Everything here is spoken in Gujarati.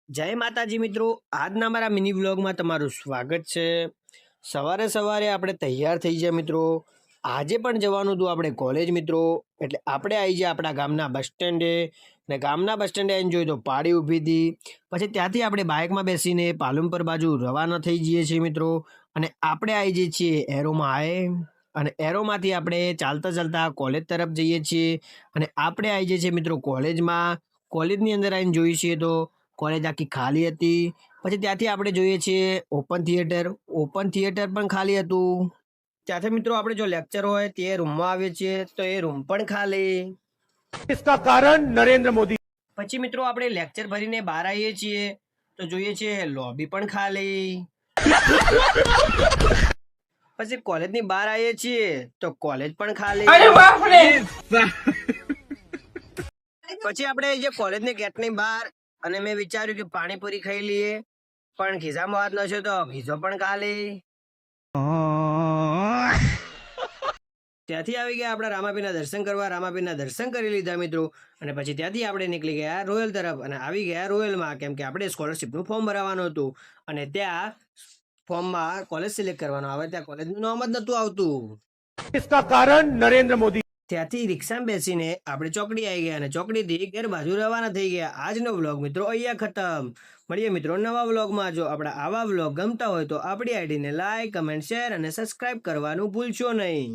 જય માતાજી મિત્રો, આજના મારા મિની વ્લોગમાં તમારું સ્વાગત છે। સવારે સવારે આપણે તૈયાર થઈ ગયા મિત્રો। આજે પણ જવાનું હતું આપણે કોલેજ મિત્રો, એટલે આપણે આવી ગયા આપણા ગામના બસ સ્ટેન્ડે। ને ગામના બસ સ્ટેન્ડે આવીને જોયું તો પાડી ઊભી હતી। પછી ત્યાંથી આપણે બાઇકમાં બેસીને પાલનપુર બાજુ રવાના થઈ જઈએ છીએ મિત્રો। અને આપણે આવી જઈએ છીએ એરોમાં અને એરોમાંથી આપણે ચાલતા ચાલતા કોલેજ તરફ જઈએ છીએ। અને આપણે આવી જઈએ છીએ મિત્રો કોલેજમાં। કોલેજની અંદર આવીને જોઈએ છીએ તો કોલેજ આખી ખાલી હતી। પછી ત્યાંથી આપણે જોઈએ છીએ ઓપન થિયેટર પણ ખાલી હતું। ત્યાંથી મિત્રો આપણે જો લેક્ચર હોય તે રૂમમાં આવીએ છીએ તો એ રૂમ પણ ખાલી। इसका कारण नरेंद्र मोदी। પછી મિત્રો આપણે લેક્ચર ભરીને બહાર આવીએ છીએ તો જોઈએ છીએ લોબી પણ ખાલી। પછી કોલેજની બહાર આવીએ છીએ તો કોલેજ પણ ખાલી। પછી આપણે જે કોલેજની ગેટની બહાર અને મેં વિચાર્યું કે પાણીપુરી ખાઈ લઈએ, પણ ખિસ્સામાં હાથ નખ્યો તો ખિસ્સો પણ ખાલી। ત્યાંથી આવી ગયા આપણા રામાપીરના દર્શન કરવા। રામાપીરના દર્શન કરી લીધા મિત્રો, અને પછી ત્યાંથી આપણે નીકળી ગયા રોયલ તરફ અને આવી ગયા રોયલમાં, કેમ કે આપણે સ્કોલરશિપનું ફોર્મ ભરાવાનું હતું। અને ત્યાં ફોર્મમાં કોલેજ સિલેક્ટ કરવાનો આવે, ત્યાં કોલેજનું નામ જ નહોતું આવતું। इसका कारण नरेंद्र मोदी। ત્યાંથી રિક્ષામાં બેસીને આપણે ચોકડી આવી ગયા અને ચોકડીથી ઘેર બાજુ રવાના થઈ ગયા। આજનો વ્લોગ મિત્રો અહીંયા ખતમ। મળીએ મિત્રો નવા વ્લોગમાં। જો આપણા આવા વ્લોગ ગમતા હોય તો આપણી આઈડીને લાઈક, કમેન્ટ, શેર અને સબસ્ક્રાઇબ કરવાનું ભૂલશો નહીં।